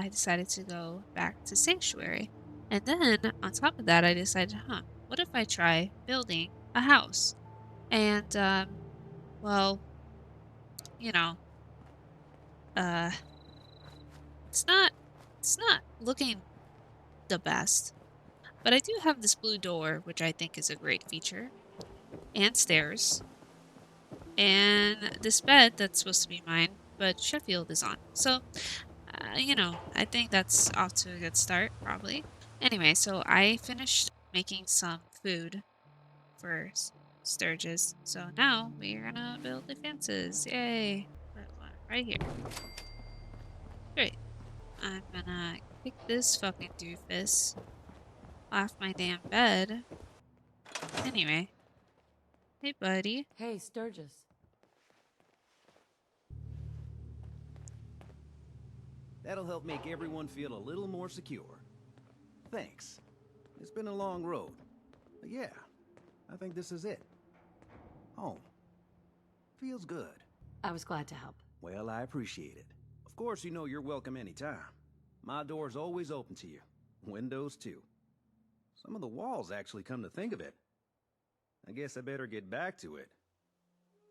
I decided to go back to Sanctuary. And then on top of that, I decided, what if I try building a house? And, well, you know, uh, it's not, it's not looking the best, but I do have this blue door, which I think is a great feature, and stairs, and this bed that's supposed to be mine, but Sheffield is on. So, I think that's off to a good start, probably. Anyway, so I finished making some food for Sturgis. So now we're gonna build the fences. Yay! Right here. Great. I'm gonna kick this fucking doofus off my damn bed. Anyway, hey buddy. Hey, Sturgis. That'll help make everyone feel a little more secure. Thanks. It's been a long road. But yeah, I think this is it. Home. Feels good. I was glad to help. Well, I appreciate it. Of course, you know you're welcome anytime. My door's always open to you. Windows, too. Some of the walls actually come to think of it. I guess I better get back to it.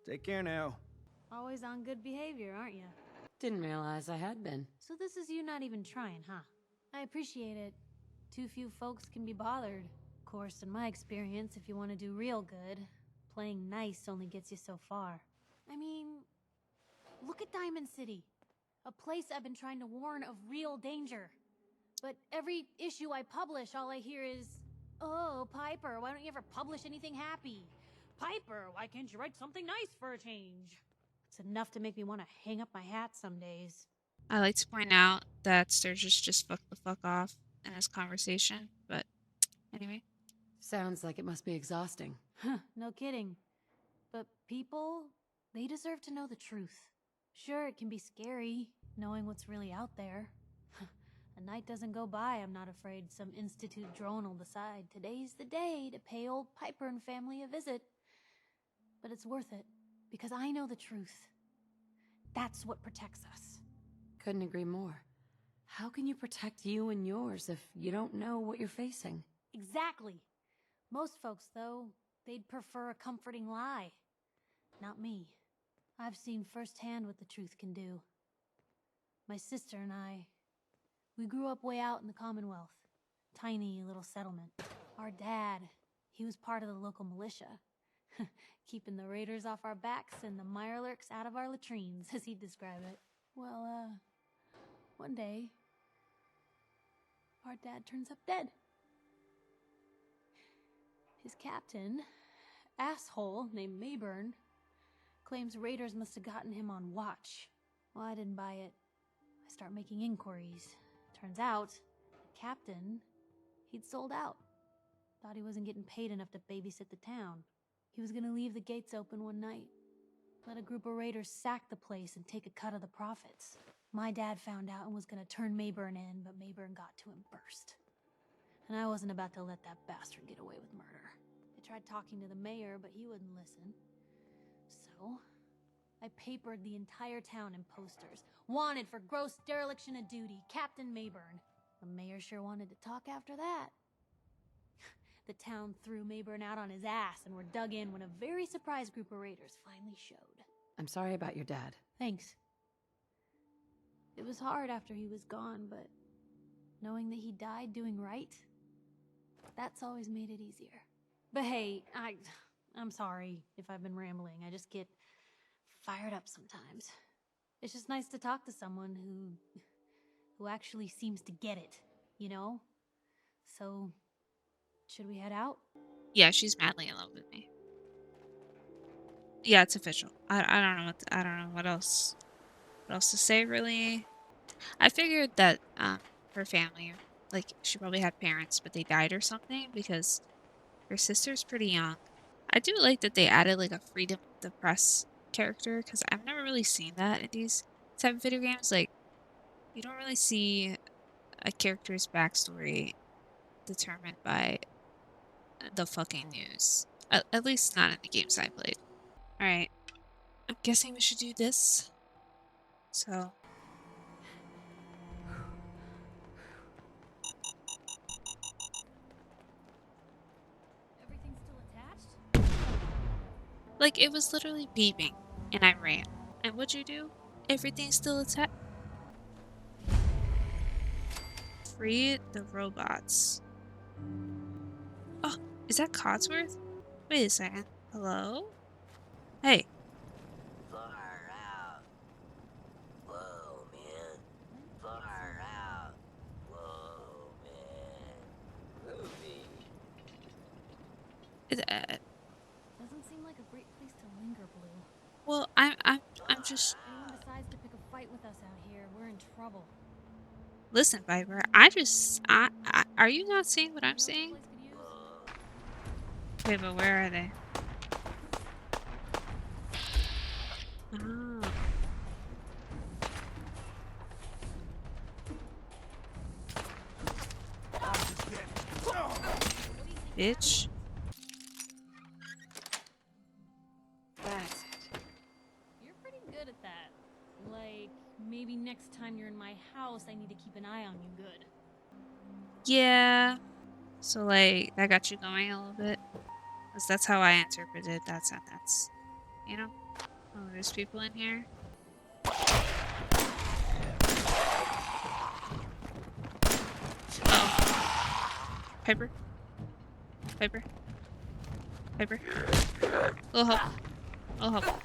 Take care now. Always on good behavior, aren't you? Didn't realize I had been. So this is you not even trying, huh? I appreciate it. Too few folks can be bothered. Of course, in my experience, if you want to do real good, playing nice only gets you so far. I mean, look at Diamond City. A place I've been trying to warn of real danger. But every issue I publish, all I hear is, "Oh, Piper, why don't you ever publish anything happy? Piper, why can't you write something nice for a change?" It's enough to make me want to hang up my hat some days. I like to point out that Sturgis just fucked the fuck off in his conversation, but anyway. Sounds like it must be exhausting. Huh, no kidding. But people, they deserve to know the truth. Sure, it can be scary, knowing what's really out there. A night doesn't go by, I'm not afraid some institute drone will decide today's the day to pay old Piper and family a visit. But it's worth it, because I know the truth. That's what protects us. Couldn't agree more. How can you protect you and yours if you don't know what you're facing? Exactly. Most folks, though, they'd prefer a comforting lie. Not me. I've seen firsthand what the truth can do. My sister and I, we grew up way out in the Commonwealth. Tiny little settlement. Our dad, he was part of the local militia. Keeping the raiders off our backs and the mirelurks out of our latrines, as he'd describe it. Well, one day, our dad turns up dead. His captain, asshole named Mayburn, claims raiders must have gotten him on watch. Well, I didn't buy it. I start making inquiries. Turns out, the captain, he'd sold out. Thought he wasn't getting paid enough to babysit the town. He was gonna leave the gates open one night. Let a group of raiders sack the place and take a cut of the profits. My dad found out and was gonna turn Mayburn in, but Mayburn got to him first. And I wasn't about to let that bastard get away with murder. I tried talking to the mayor, but he wouldn't listen. So, I papered the entire town in posters. Wanted for gross dereliction of duty, Captain Mayburn. The mayor sure wanted to talk after that. The town threw Mayburn out on his ass and were dug in when a very surprised group of raiders finally showed. I'm sorry about your dad. Thanks. It was hard after he was gone, but knowing that he died doing right, that's always made it easier. But hey, I'm sorry if I've been rambling. I just get fired up sometimes. It's just nice to talk to someone who actually seems to get it, you know? So, should we head out? Yeah, she's madly in love with me. Yeah, it's official. I don't know I don't know what else to say really. I figured that her family, like she probably had parents but they died or something because her sister's pretty young. I do like that they added like a freedom of the press character because I've never really seen that in these type of video games. Like you don't really see a character's backstory determined by the fucking news. At least not in the games I played. Alright, I'm guessing we should do this. So, Like, it was literally beeping, and I ran. And what'd you do? Everything's still attacked. Free the robots. Oh, is that Codsworth? Wait a second. Hello? Hey. Far out. Whoa, man. Far out. Whoa, man. Movie. Doesn't seem like a great place to linger, Blue. Well, I'm just... If anyone decides to pick a fight with us out here, we're in trouble. Listen, Viper, are you not seeing what I'm You know seeing? what this place could use? Wait, but where are they? Oh. Bitch. That's it. You're pretty good at that. Like, maybe next time you're in my house, I need to keep an eye on you good. Yeah. So, like, that got you going a little bit? Because that's how I interpreted that sentence. You know? Oh, there's people in here. Oh. Piper? Piper? Piper? Little help. Little help.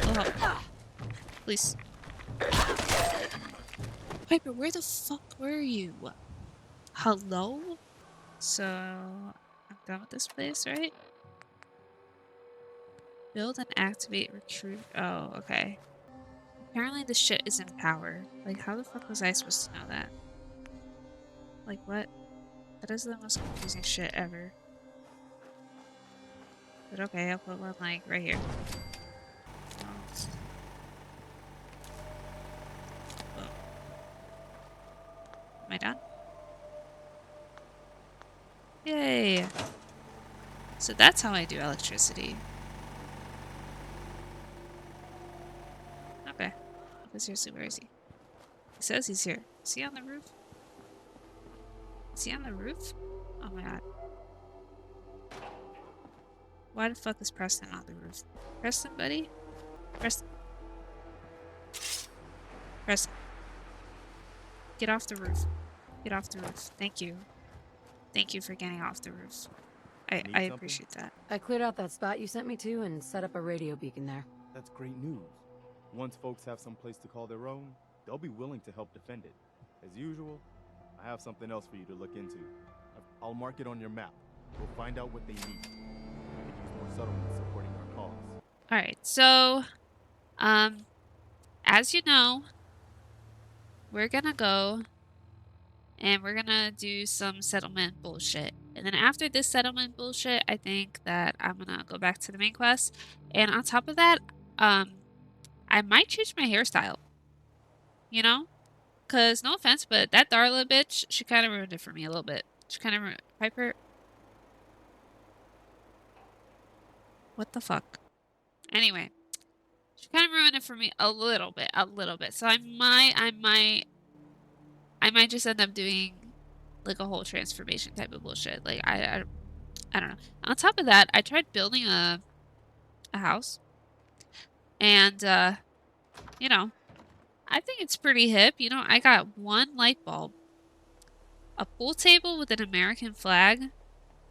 Little help. Please. Piper, where the fuck were you? Hello? So, I'm done with this place, right? Build and activate recruit. Oh, okay. Apparently this shit is in power. Like, how the fuck was I supposed to know that? Like, what? That is the most confusing shit ever. But okay, I'll put one, like, right here. Boom. Am I done? Yay! So that's how I do electricity. Okay. But seriously, where is he? He says he's here. Is he on the roof? Is he on the roof? Oh my god. Why the fuck is Preston on the roof? Preston, buddy? Preston. Preston. Get off the roof. Get off the roof. Thank you. Thank you for getting off the roof. I appreciate that. I cleared out that spot you sent me to and set up a radio beacon there. That's great news. Once folks have some place to call their own, they'll be willing to help defend it. As usual, I have something else for you to look into. I'll mark it on your map. We'll find out what they need. We could use more settlements supporting our cause. Alright, so, as you know, we're gonna go and we're gonna do some settlement bullshit. And then after this settlement bullshit, I think that I'm gonna go back to the main quest. And on top of that, I might change my hairstyle. You know? Cause no offense, but that Darla bitch, she kind of ruined it for me a little bit. She kind of ruined Piper. What the fuck? Anyway, she kind of ruined it for me a little bit. So I might just end up doing like a whole transformation type of bullshit. Like I don't know. On top of that, I tried building a house, and you know, I think it's pretty hip. You know, I got one light bulb, a pool table with an American flag,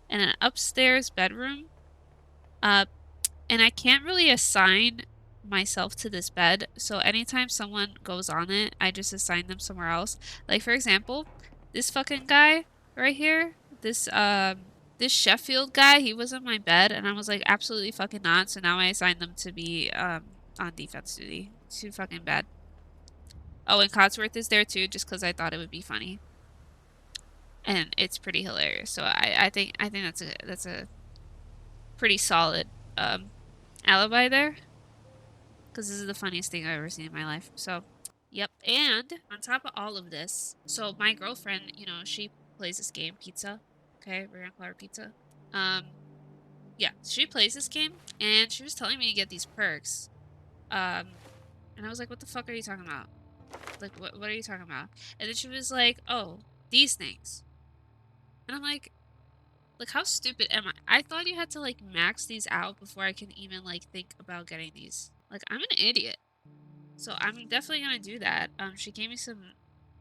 and an upstairs bedroom. And I can't really assign myself to this bed, so anytime someone goes on it, I just assign them somewhere else. Like, for example, this fucking guy right here, this Sheffield guy, he was on my bed, and I was like, absolutely fucking not, so now I assigned them to be, on defense duty. Too fucking bad. Oh, and Codsworth is there too, just because I thought it would be funny. And it's pretty hilarious, so I think that's a pretty solid, alibi there, because this is the funniest thing I've ever seen in my life. So, yep. And on top of all of this, so my girlfriend, you know, she plays this game, Pizza. Okay, we're gonna call her Pizza. Yeah, she plays this game, and she was telling me to get these perks. And I was like, what the fuck are you talking about? Like, what are you talking about? And then she was like, oh, these things. And I'm like, Like, how stupid am I? I thought you had to, like, max these out before I can even, like, think about getting these. Like, I'm an idiot. So I'm definitely gonna do that. She gave me some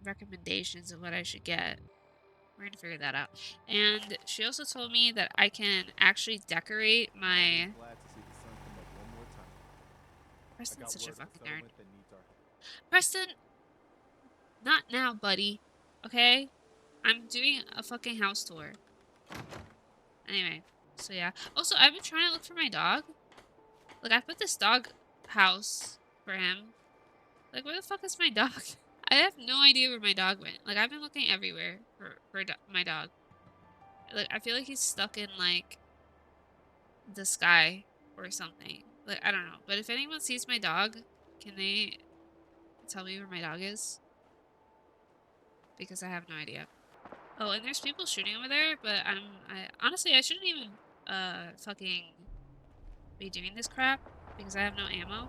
recommendations of what I should get. We're gonna figure that out. And she also told me that I can actually decorate my... Always glad to see the sun come up one more time. I Preston's got such a word of a fucking nerd. settlement that needs our help. Preston, not now, buddy. Okay? I'm doing a fucking house tour. Anyway, so yeah. Also, I've been trying to look for my dog. Like, I put this dog house for him. Like, where the fuck is my dog? I have no idea where my dog went. Like, I've been looking everywhere for my dog. Like, I feel like he's stuck in, like, the sky or something. Like, I don't know. But if anyone sees my dog, can they tell me where my dog is? Because I have no idea. Oh, and there's people shooting over there, but honestly, I shouldn't even, fucking be doing this crap because I have no ammo.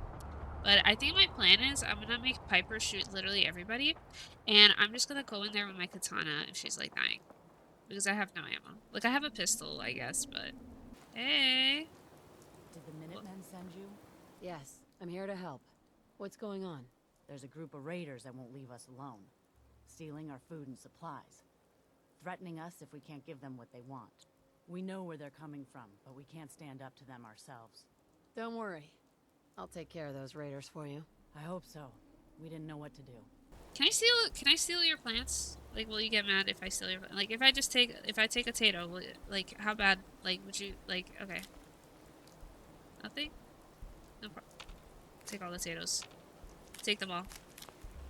But I think my plan is I'm gonna make Piper shoot literally everybody, and I'm just gonna go in there with my katana if she's like dying. Because I have no ammo. Like, I have a pistol, I guess, but... Hey! Did the Minutemen send you? Yes, I'm here to help. What's going on? There's a group of raiders that won't leave us alone. Stealing our food and supplies. Threatening us if we can't give them what they want. We know where they're coming from, but we can't stand up to them ourselves. Don't worry. I'll take care of those raiders for you. I hope so. We didn't know what to do. Can I steal your plants? Like, will you get mad if I steal your... Like, if I take a potato, like, how bad, like, would you, like, okay. Nothing? No problem. Take all the potatoes. Take them all.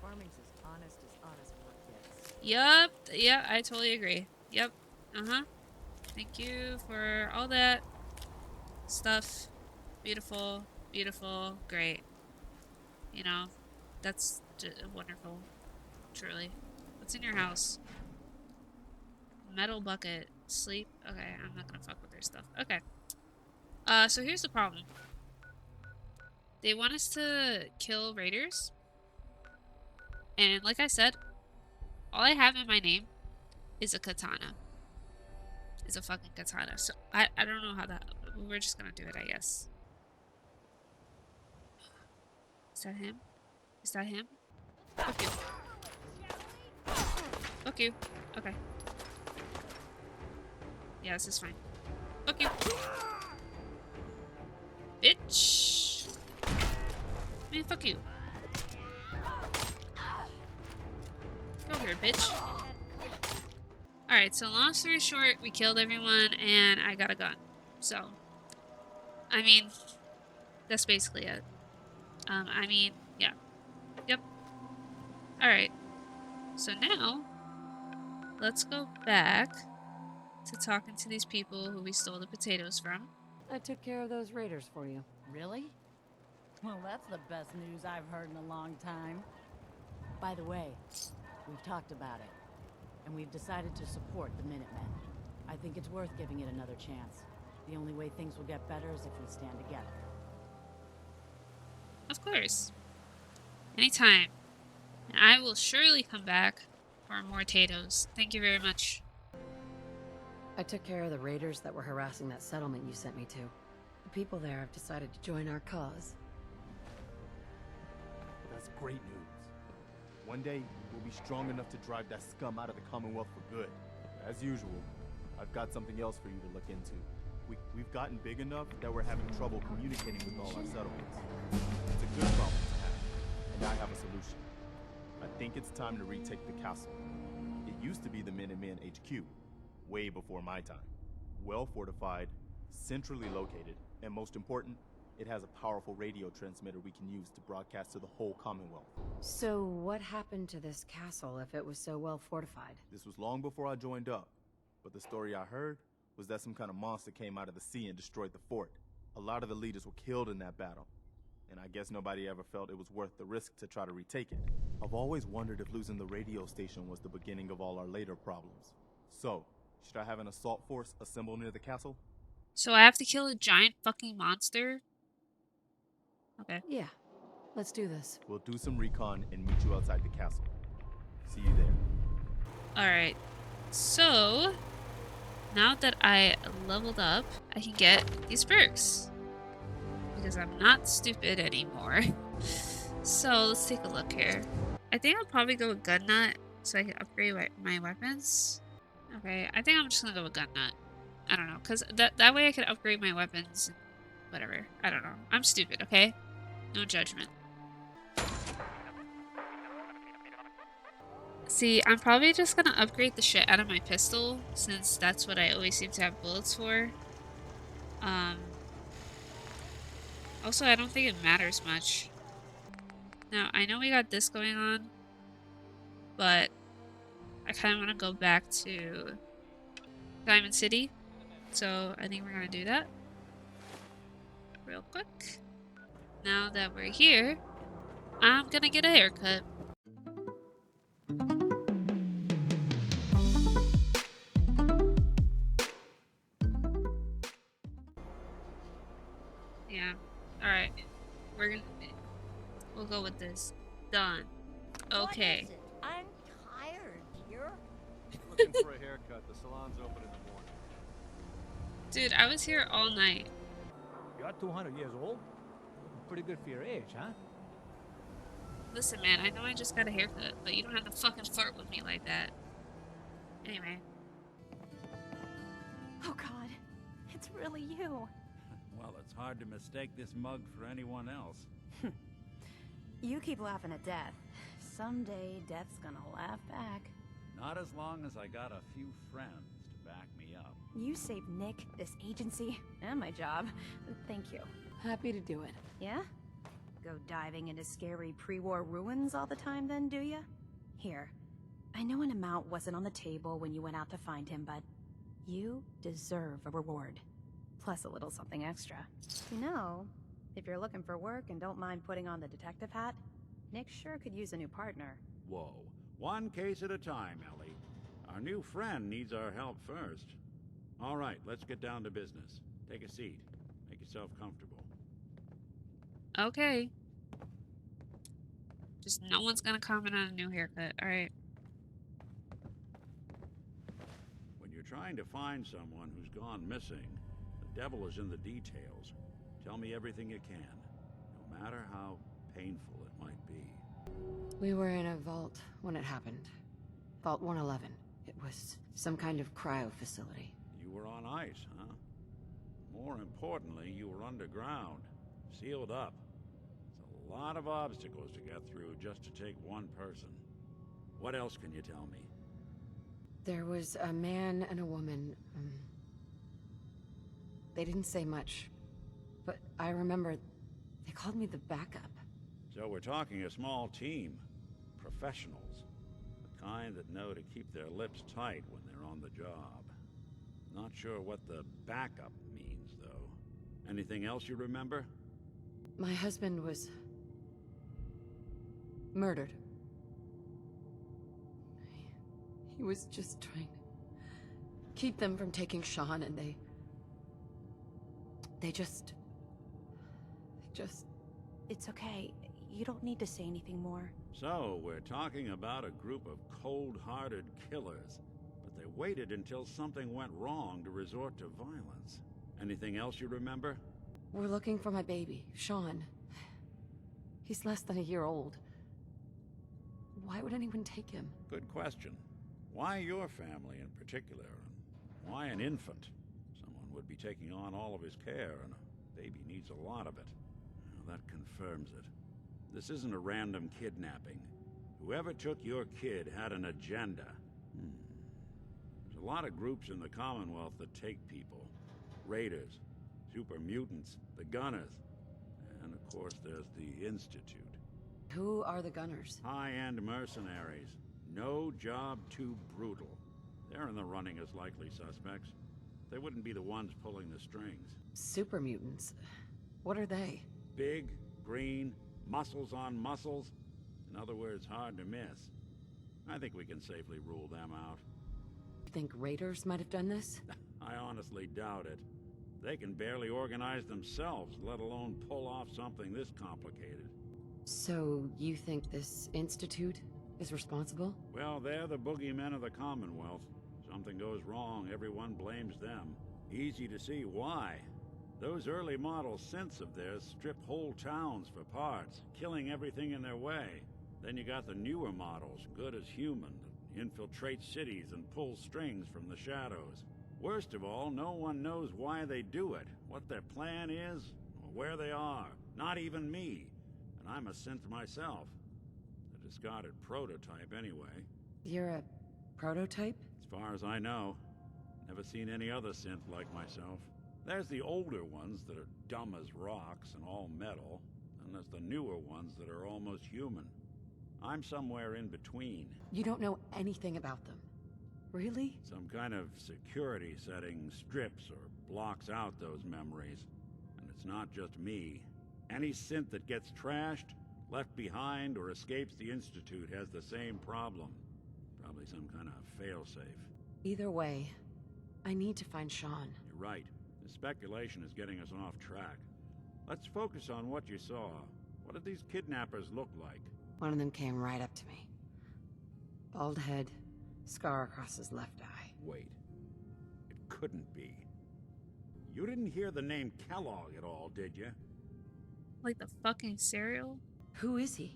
Farming's as honest work gets. Yup. Yeah, I totally agree. Yep. Uh-huh. Thank you for all that stuff. Beautiful. Beautiful. Great. You know, that's wonderful. Truly. What's in your house? Metal bucket. Sleep. Okay, I'm not gonna fuck with their stuff. Okay. So here's the problem. They want us to kill raiders. And like I said, all I have in my name is a katana. Is a fucking katana. So I don't know how that... We're just gonna do it, I guess. Is that him? Is that him? Fuck you. Fuck you. Okay. Yeah, this is fine. Fuck you. Bitch. Man, fuck you. Go here, bitch. Alright, so long story short, we killed everyone and I got a gun. So, I mean, that's basically it. I mean, yeah. Yep. Alright. So now, let's go back to talking to these people who we stole the potatoes from. I took care of those raiders for you. Really? Well, that's the best news I've heard in a long time. By the way, we've talked about it, and we've decided to support the Minutemen. I think it's worth giving it another chance. The only way things will get better is if we stand together. Of course. Anytime. And I will surely come back for more potatoes. Thank you very much. I took care of the raiders that were harassing that settlement you sent me to. The people there have decided to join our cause. That's great news. One day, we'll be strong enough to drive that scum out of the Commonwealth for good. As usual, I've got something else for you to look into. We've gotten big enough that we're having trouble communicating with all our settlements. It's a good problem to have, and I have a solution. I think it's time to retake the castle. It used to be the Minutemen HQ, way before my time. Well fortified, centrally located, and most important, it has a powerful radio transmitter we can use to broadcast to the whole Commonwealth. So what happened to this castle if it was so well fortified? This was long before I joined up, but the story I heard was that some kind of monster came out of the sea and destroyed the fort. A lot of the leaders were killed in that battle, and I guess nobody ever felt it was worth the risk to try to retake it. I've always wondered if losing the radio station was the beginning of all our later problems. So, should I have an assault force assemble near the castle? So I have to kill a giant fucking monster? Okay. Yeah, let's do this. We'll do some recon and meet you outside the castle. See you there. Alright. So, now that I leveled up, I can get these perks. Because I'm not stupid anymore. So let's take a look here. I think I'll probably go with gun nut so I can upgrade my weapons. Okay, I think I'm just gonna go with gun nut. I don't know, because that way I can upgrade my weapons and whatever. I don't know. I'm stupid, okay? No judgment. See, I'm probably just gonna upgrade the shit out of my pistol, since that's what I always seem to have bullets for. Also, I don't think it matters much. Now, I know we got this going on, but I kind of want to go back to Diamond City, so I think we're gonna do that real quick. Now that we're here, I'm gonna get a haircut. Yeah. Alright. We'll go with this. Done. Okay. What is it? I'm tired, dear. Looking for a haircut. The salon's open in the morning. Dude, I was here all night. You're 200 years old? Pretty good for your age, huh? Listen, man, I know I just got a haircut, but you don't have to fucking flirt with me like that. Anyway. Oh god, it's really you. Well, it's hard to mistake this mug for anyone else. You keep laughing at death. Someday, death's gonna laugh back. Not as long as I got a few friends to back me up. You saved Nick, this agency, and my job. Thank you. Happy to do it. Yeah? Go diving into scary pre-war ruins all the time then, do ya? Here. I know an amount wasn't on the table when you went out to find him, but you deserve a reward. Plus a little something extra. You know, if you're looking for work and don't mind putting on the detective hat, Nick sure could use a new partner. Whoa. One case at a time, Ellie. Our new friend needs our help first. All right, let's get down to business. Take a seat. Make yourself comfortable. Okay. Just no one's gonna comment on a new haircut. Alright. When you're trying to find someone who's gone missing, the devil is in the details. Tell me everything you can, no matter how painful it might be. We were in a vault when it happened. Vault 111. It was some kind of cryo facility. You were on ice, huh? More importantly, you were underground, sealed up. It's a lot of obstacles to get through just to take one person. What else can you tell me? There was a man and a woman. They didn't say much, but I remember they called me the backup. So we're talking a small team. Professionals. The kind that know to keep their lips tight when they're on the job. Not sure what the backup means, though. Anything else you remember? My husband was murdered. He was just trying to keep them from taking Sean, and they just... It's okay. You don't need to say anything more. So, we're talking about a group of cold-hearted killers, but they waited until something went wrong to resort to violence. Anything else you remember? We're looking for my baby, Sean. He's less than a year old. Why would anyone take him? Good question. Why your family in particular? And why an infant? Someone would be taking on all of his care, and a baby needs a lot of it. Well, that confirms it. This isn't a random kidnapping. Whoever took your kid had an agenda. There's a lot of groups in the Commonwealth that take people. Raiders, super mutants, the Gunners, and of course there's the Institute. Who are the Gunners? High-end mercenaries. No job too brutal. They're in the running as likely suspects. They wouldn't be the ones pulling the strings. Super mutants. What are they? Big, green, muscles on muscles. In other words, hard to miss. I think we can safely rule them out. Think raiders might have done this? I honestly doubt it. They can barely organize themselves, let alone pull off something this complicated. So, you think this institute is responsible? Well, they're the boogeymen of the Commonwealth. Something goes wrong, everyone blames them. Easy to see why. Those early model synths of theirs strip whole towns for parts, killing everything in their way. Then you got the newer models, good as human, that infiltrate cities and pull strings from the shadows. Worst of all, no one knows why they do it, what their plan is, or where they are. Not even me. And I'm a synth myself. A discarded prototype anyway. You're a prototype? As far as I know. Never seen any other synth like myself. There's the older ones that are dumb as rocks and all metal, and there's the newer ones that are almost human. I'm somewhere in between. You don't know anything about them. Really? Some kind of security setting strips or blocks out those memories. And it's not just me. Any synth that gets trashed, left behind, or escapes the Institute has the same problem. Probably some kind of failsafe. Either way, I need to find Sean. You're right. The speculation is getting us off track. Let's focus on what you saw. What did these kidnappers look like? One of them came right up to me. Bald head, scar across his left eye. Wait. It couldn't be. You didn't hear the name Kellogg at all, did you? Like the fucking cereal? Who is he?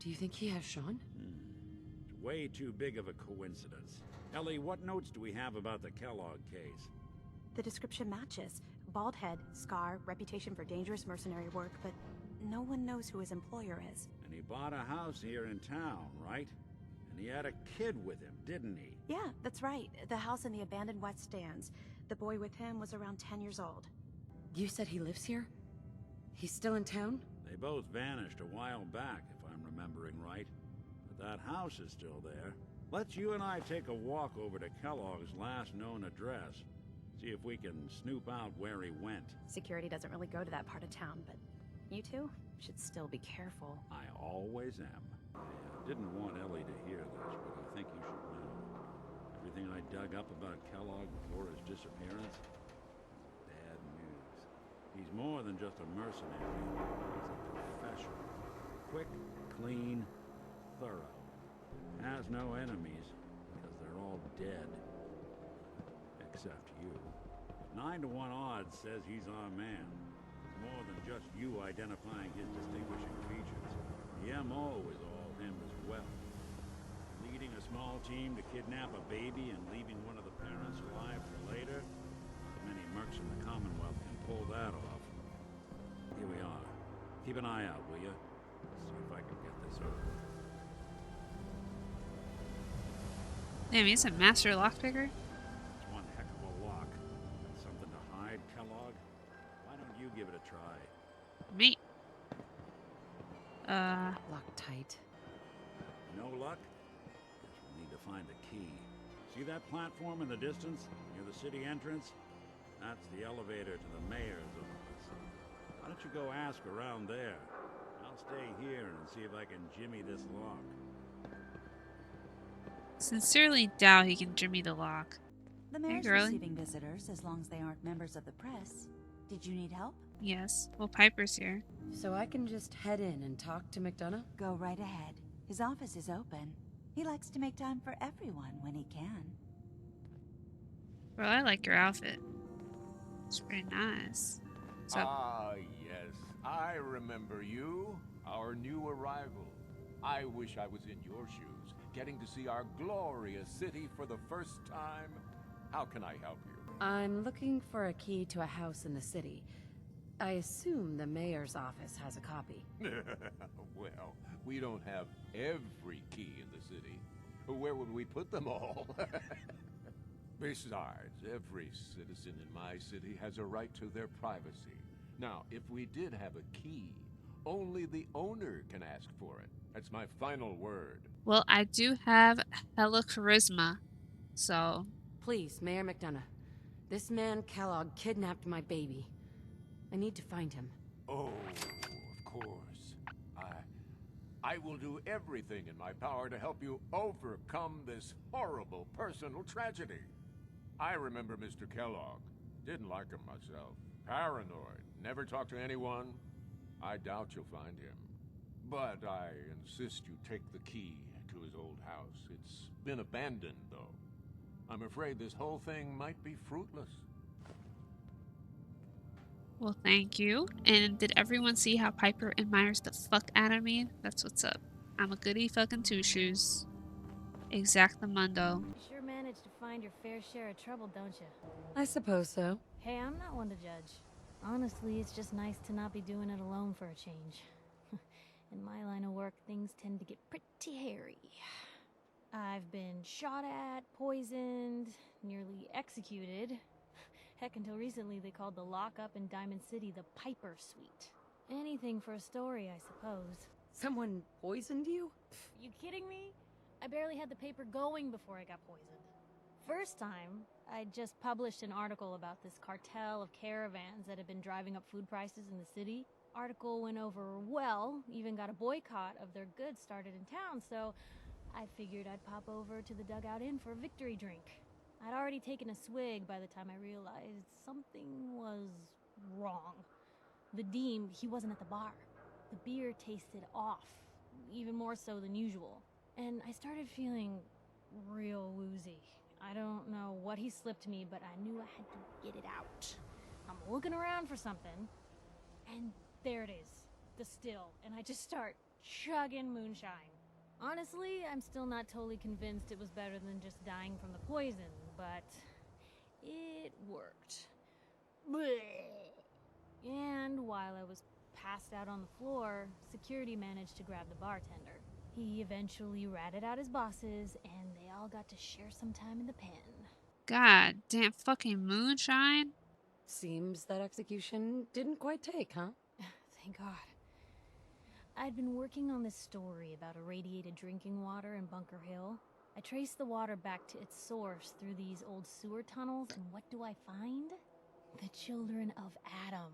Do you think he has Sean? It's way too big of a coincidence. Ellie, what notes do we have about the Kellogg case? The description matches. Bald head, scar, reputation for dangerous mercenary work, but no one knows who his employer is. And he bought a house here in town, right? And he had a kid with him, didn't he? Yeah, that's right. The house in the abandoned West Stands. The boy with him was around 10 years old. You said he lives here? He's still in town? They both vanished a while back, if I'm remembering right. But that house is still there. Let's you and I take a walk over to Kellogg's last known address. See if we can snoop out where he went. Security doesn't really go to that part of town, but you two should still be careful. I always am. I didn't want Ellie to hear this, but I think you should know. Everything I dug up about Kellogg before his disappearance is bad news. He's more than just a mercenary. He's a professional. Quick, clean, thorough. Has no enemies, because they're all dead. Except you. 9 to 1 odds says he's our man. It's more than just you identifying his distinguishing features. The MO is all him as well. Leading a small team to kidnap a baby and leaving one of the parents alive for later? Not many mercs in the Commonwealth can pull that off. Here we are. Keep an eye out, will you? See if I can get this over. Damn, he's a master lockpicker? It's one heck of a lock. Got something to hide, Kellogg? Why don't you give it a try? Me. Locked tight. No luck? Guess we'll need to find the key. See that platform in the distance, near the city entrance? That's the elevator to the mayor's office. Why don't you go ask around there? I'll stay here and see if I can jimmy this lock. Sincerely doubt he can jimmy the lock. The Hey, mayor's girly. receiving visitors as long as they aren't members of the press. Did you need help? Yes. Well, Piper's here. So I can just head in and talk to McDonough? Go right ahead. His office is open. He likes to make time for everyone when he can. Bro, I like your outfit. It's pretty nice. So, Yes. I remember you. Our new arrival. I wish I was in your shoes, getting to see our glorious city for the first time. How can I help you? I'm looking for a key to a house in the city. I assume the mayor's office has a copy. Well, we don't have every key in the city. Where would we put them all? Besides, every citizen in my city has a right to their privacy. Now, if we did have a key, only the owner can ask for it. That's my final word. well, I do have hella charisma. So, Please, Mayor McDonough. This man Kellogg kidnapped my baby. I need to find him. Oh, of course. I will do everything in my power to help you overcome this horrible personal tragedy. I remember Mr. Kellogg. Didn't like him myself. Paranoid. Never talked to anyone. I doubt you'll find him. But I insist you take the key to his old house. It's been abandoned, though. I'm afraid this whole thing might be fruitless. Well, thank you. And did everyone see how Piper admires the fuck out of me? That's what's up. I'm a goody fucking two-shoes. Exactamundo. You sure manage to find your fair share of trouble, don't you? I suppose so. Hey, I'm not one to judge. Honestly, it's just nice to not be doing it alone for a change. In my line of work, things tend to get pretty hairy. I've been shot at, poisoned, nearly executed. Heck, until recently they called the lockup in Diamond City the Piper Suite. Anything for a story, I suppose. Someone poisoned you? You kidding me? I barely had the paper going before I got poisoned. First time, I just published an article about this cartel of caravans that had been driving up food prices in the city. Article went over well, even got a boycott of their goods started in town, so I figured I'd pop over to the Dugout Inn for a victory drink. I'd already taken a swig by the time I realized something was wrong. The Deem, he wasn't at the bar. The beer tasted off, even more so than usual. And I started feeling real woozy. I don't know what he slipped me, but I knew I had to get it out. I'm looking around for something, and there it is, the still, and I just start chugging moonshine. Honestly, I'm still not totally convinced it was better than just dying from the poison, but it worked. Blech. And while I was passed out on the floor, security managed to grab the bartender. He eventually ratted out his bosses, and they all got to share some time in the pen. God damn fucking moonshine. Seems that execution didn't quite take, huh? Thank God. I'd been working on this story about irradiated drinking water in Bunker Hill. I traced the water back to its source through these old sewer tunnels, and what do I find? The children of Adam,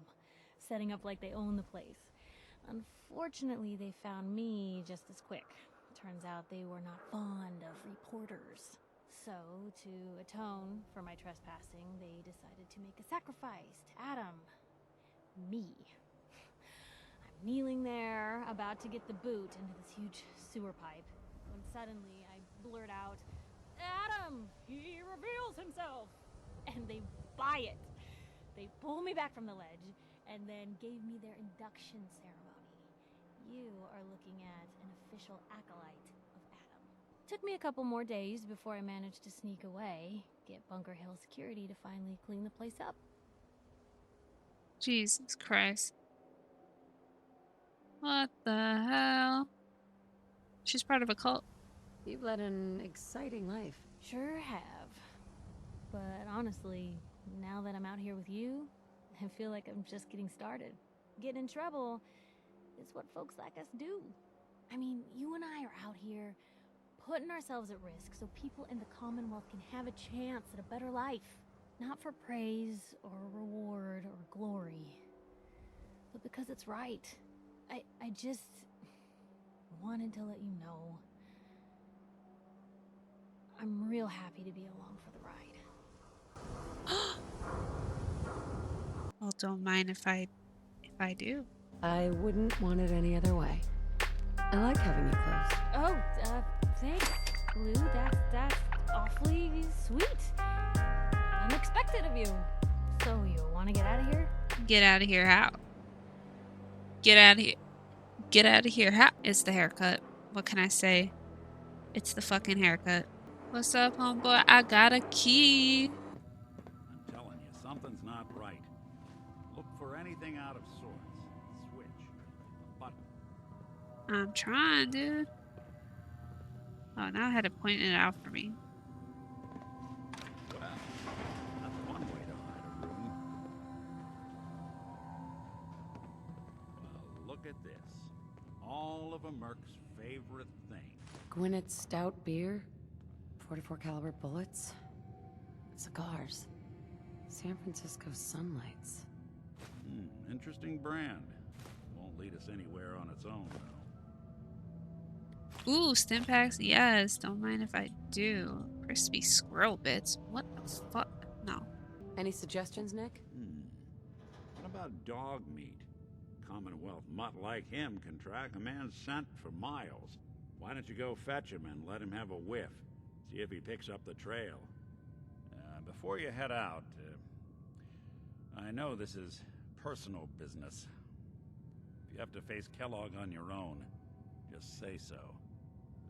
setting up like they own the place. Unfortunately, they found me just as quick. Turns out they were not fond of reporters. So, to atone for my trespassing, they decided to make a sacrifice to Adam. Me. I'm kneeling there, about to get the boot into this huge sewer pipe, when suddenly I blurt out, "Adam! He reveals himself!" And they buy it. They pull me back from the ledge, and then gave me their induction ceremony. You are looking at an official acolyte of Adam. Took me a couple more days before I managed to sneak away, get Bunker Hill security to finally clean the place up. Jesus Christ. What the hell? She's part of a cult. You've led an exciting life. Sure have. But honestly, now that I'm out here with you, I feel like I'm just getting started. Getting in trouble is what folks like us do. I mean, you and I are out here putting ourselves at risk so people in the Commonwealth can have a chance at a better life. Not for praise or reward or glory, but because it's right. I just wanted to let you know I'm real happy to be along for the ride. Well, don't mind if I do. I wouldn't want it any other way. I like having you close. Oh, thanks, Lou. That's awfully sweet. Unexpected of you. So you want to get out of here? Get out of here how? Get out of here. Get out of here how? It's the haircut. What can I say? It's the fucking haircut. What's up, homeboy? I got a key. I'm telling you, something's not right. Look for anything out of sorts. Switch. A button. I'm trying, dude. Oh, now I had to point it out for me. Well, that's one way to hide a room. Well, look at this. All of a Merc's favorite thing. Gwinnett's stout beer, 44 caliber bullets, cigars, San Francisco sunlights. Interesting brand. Won't lead us anywhere on its own, though. Ooh, stim packs. Yes, don't mind if I do. Crispy squirrel bits. What the fuck? No. Any suggestions, Nick? What about dog meat? Commonwealth mutt like him can track a man's scent for miles. Why don't you go fetch him and let him have a whiff? See if he picks up the trail. before you head out, I know this is personal business. If you have to face Kellogg on your own, just say so.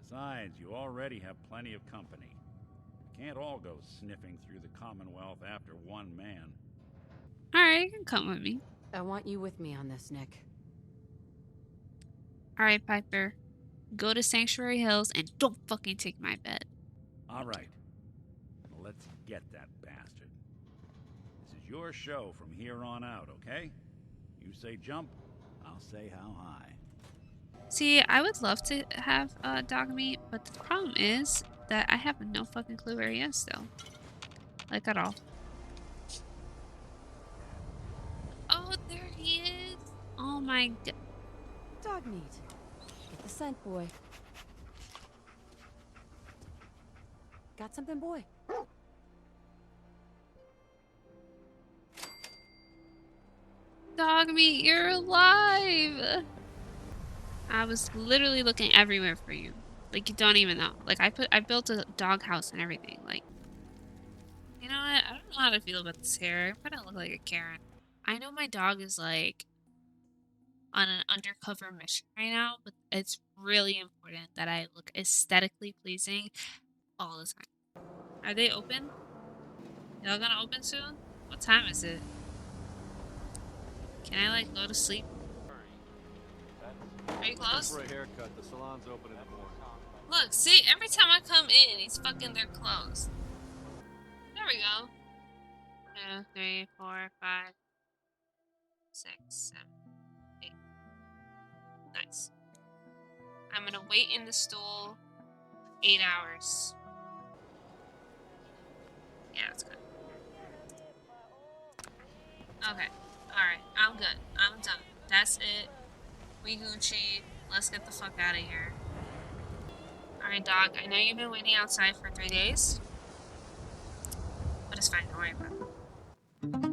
Besides, you already have plenty of company. You can't all go sniffing through the Commonwealth after one man. Alright, you can come with me. I want you with me on this, Nick. Alright, Piper. Go to Sanctuary Hills and don't fucking take my bed. Alright. Let's get that bastard. This is your show from here on out, okay? You say jump, I'll say how high. See, I would love to have dog meat, but the problem is that I have no fucking clue where he is still. Like, at all. Oh, there he is! Oh my god. Dog meat. Get the scent, boy. Got something, boy? Dog meat, you're alive! I was literally looking everywhere for you. Like, you don't even know. Like, I built a dog house and everything. Like, you know what? I don't know how to feel about this hair. I'm gonna look like a Karen. I know my dog is, like, on an undercover mission right now, but it's really important that I look aesthetically pleasing all the time. Are they open? Y'all gonna open soon? What time is it? Can I, like, go to sleep? Are you closed? For a haircut, the salon's open in the morning. Look, see, every time I come in, they're closed. There we go. 2, 3, 4, 5, 6, 7, 8. Nice. I'm gonna wait in the stool 8 hours. Yeah, that's good. Okay. Alright, I'm good. I'm done. That's it. We Gucci. Let's get the fuck out of here. Alright, dog. I know you've been waiting outside for 3 days. But it's fine. Don't worry about it.